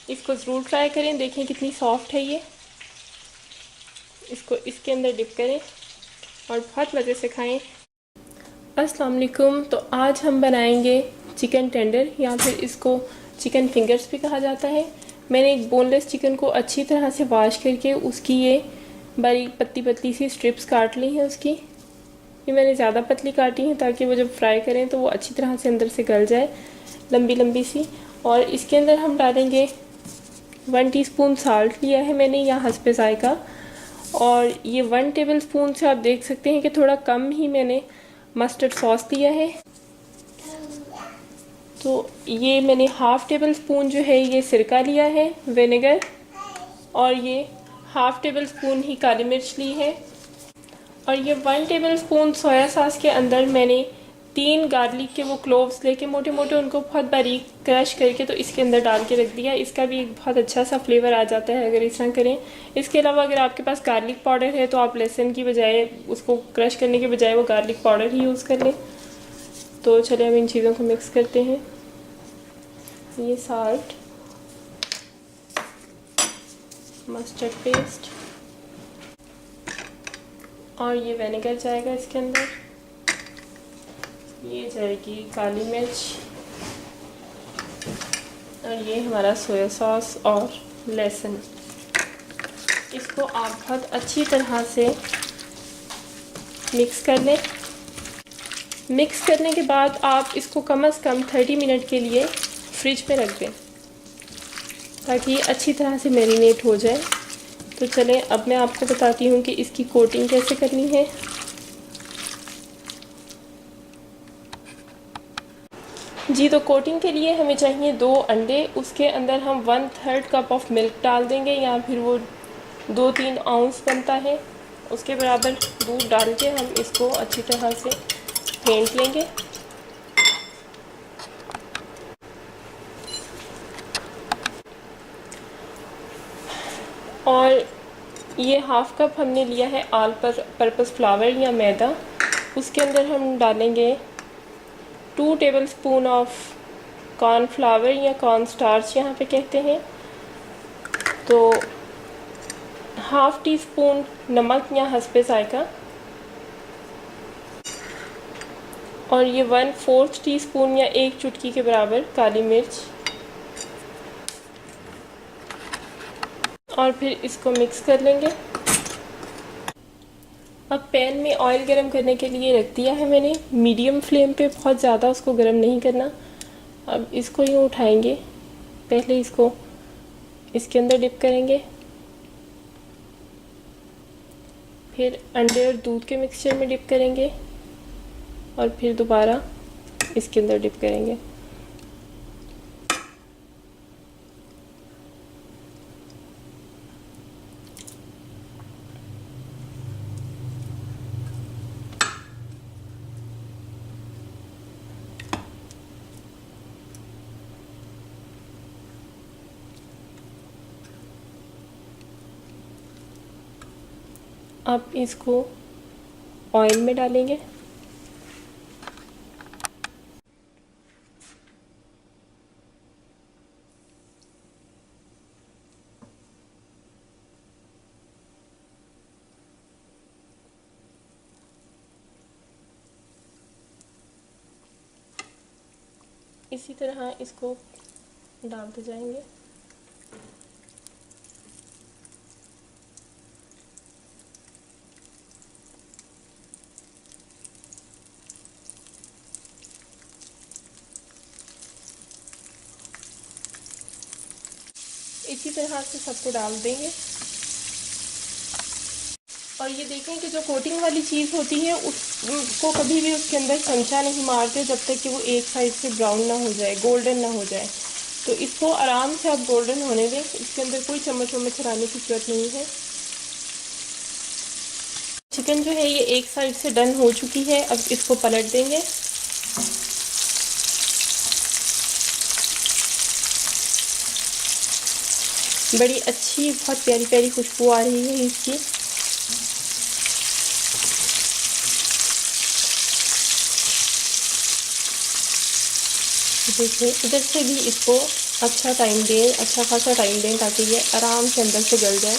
इसको ज़रूर ट्राई करें, देखें कितनी सॉफ्ट है ये। इसको इसके अंदर डिप करें और बहुत मज़े से खाएं। अस्सलाम वालेकुम। तो आज हम बनाएंगे चिकन टेंडर या फिर इसको चिकन फिंगर्स भी कहा जाता है। मैंने एक बोनलेस चिकन को अच्छी तरह से वॉश करके उसकी ये बारीक पतली पतली सी स्ट्रिप्स काट ली हैं उसकी। ये मैंने ज़्यादा पतली काटी हैं ताकि वो जब फ्राई करें तो वो अच्छी तरह से अंदर से गल जाए, लंबी लंबी सी। और इसके अंदर हम डालेंगे 1 टीस्पून साल्ट लिया है मैंने, या हस्बे ज़ायका। और ये 1 टेबल स्पून से आप देख सकते हैं कि थोड़ा कम ही मैंने मस्टर्ड सॉस लिया है। तो ये मैंने 1/2 टेबल स्पून जो है ये सिरका लिया है, विनेगर। और ये 1/2 टेबल स्पून ही काली मिर्च ली है। और ये 1 टेबल स्पून सोया सॉस के अंदर मैंने 3 गार्लिक के वो क्लोव्स लेके मोटे मोटे उनको बहुत बारीक क्रश करके तो इसके अंदर डाल के रख दिया। इसका भी एक बहुत अच्छा सा फ्लेवर आ जाता है अगर इस तरह करें। इसके अलावा अगर आपके पास गार्लिक पाउडर है तो आप लहसुन की बजाय, उसको क्रश करने के बजाय वो गार्लिक पाउडर ही यूज़ कर लें। तो चलिए हम इन चीज़ों को मिक्स करते हैं। ये साल्ट, मस्टर्ड पेस्ट और ये विनेगर जाएगा इसके अंदर। ये जाएगी काली मिर्च और ये हमारा सोया सॉस और लहसुन। इसको आप बहुत अच्छी तरह से मिक्स कर लें। मिक्स करने के बाद आप इसको कम से कम 30 मिनट के लिए फ्रिज में रख दें ताकि ये अच्छी तरह से मैरिनेट हो जाए। तो चलें अब मैं आपको बताती हूँ कि इसकी कोटिंग कैसे करनी है। जी, तो कोटिंग के लिए हमें चाहिए 2 अंडे। उसके अंदर हम 1/3 कप ऑफ मिल्क डाल देंगे, या फिर वो 2-3 आउंस बनता है उसके बराबर दूध डाल के हम इसको अच्छी तरह से फेंट लेंगे। और ये 1/2 कप हमने लिया है ऑल पर्पस फ्लावर या मैदा। उसके अंदर हम डालेंगे 2 टेबल स्पून ऑफ कॉर्नफ्लावर या कॉर्न स्टार्च यहाँ पे कहते हैं। तो 1/2 टीस्पून नमक या हस्बे ज़ायका। और ये 1/4 टीस्पून या 1 चुटकी के बराबर काली मिर्च। और फिर इसको मिक्स कर लेंगे। अब पैन में ऑयल गरम करने के लिए रख दिया है मैंने मीडियम फ्लेम पे, बहुत ज़्यादा उसको गरम नहीं करना। अब इसको यूँ उठाएंगे, पहले इसको इसके अंदर डिप करेंगे, फिर अंडे और दूध के मिक्सचर में डिप करेंगे और फिर दोबारा इसके अंदर डिप करेंगे। अब इसको ऑयल में डालेंगे। इसी तरह इसको डालते जाएंगे। इसी तरह से सबको डाल देंगे। और ये देखें कि जो कोटिंग वाली चीज़ होती है उसको कभी भी उसके अंदर चमचा नहीं मारते जब तक कि वो एक साइड से ब्राउन ना हो जाए, गोल्डन ना हो जाए। तो इसको आराम से आप गोल्डन होने दें, इसके अंदर कोई चम्मच वम्मच चलाने की ज़रूरत नहीं है। चिकन जो है ये एक साइड से डन हो चुकी है। अब इसको पलट देंगे। बड़ी अच्छी, बहुत प्यारी प्यारी खुशबू आ रही है इसकी। देखिए इधर से भी इसको अच्छा टाइम दें, अच्छा खासा टाइम दें ताकि ये आराम से अंदर से गल जाए।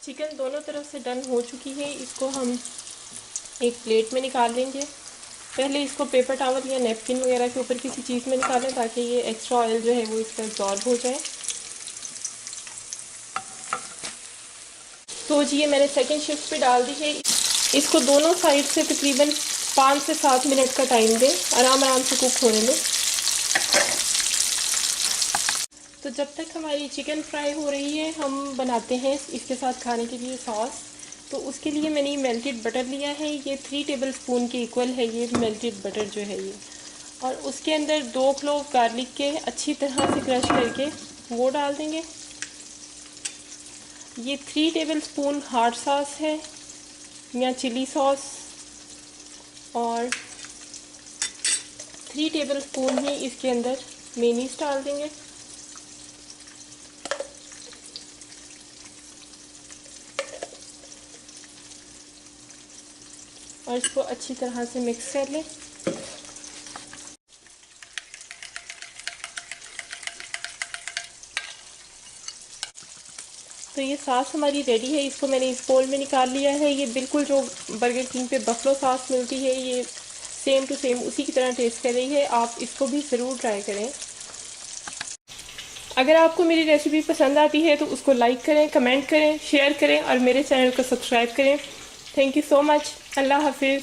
चिकन दोनों तरफ से डन हो चुकी है। इसको हम एक प्लेट में निकाल लेंगे। पहले इसको पेपर टॉवल या नैपकिन वगैरह के ऊपर किसी चीज़ में निकालें ताकि ये एक्स्ट्रा ऑयल जो है वो इसका एब्जॉर्ब हो जाए। तो जी ये मैंने सेकंड शिफ्ट पे डाल दी है। इसको दोनों साइड से तकरीबन 5 से 7 मिनट का टाइम दें, आराम आराम से कुक होने में। तो जब तक हमारी चिकन फ्राई हो रही है हम बनाते हैं इसके साथ खाने के लिए सॉस। तो उसके लिए मैंने मेल्टेड बटर लिया है, ये 3 टेबलस्पून के इक्वल है ये मेल्टेड बटर जो है ये। और उसके अंदर 2 क्लोव गार्लिक के अच्छी तरह से क्रश करके वो डाल देंगे। ये 3 टेबलस्पून हॉट सॉस है या चिली सॉस, और 3 टेबलस्पून ही इसके अंदर मेयोनीज डाल देंगे। और इसको अच्छी तरह से मिक्स कर लें। तो ये सॉस हमारी रेडी है, इसको मैंने इस बोल में निकाल लिया है। ये बिल्कुल जो बर्गर किंग पे बफलो सॉस मिलती है ये सेम टू सेम उसी की तरह टेस्ट कर रही है। आप इसको भी ज़रूर ट्राई करें। अगर आपको मेरी रेसिपी पसंद आती है तो उसको लाइक करें, कमेंट करें, शेयर करें और मेरे चैनल को सब्सक्राइब करें। Thank you so much. अल्लाह हाफिज़।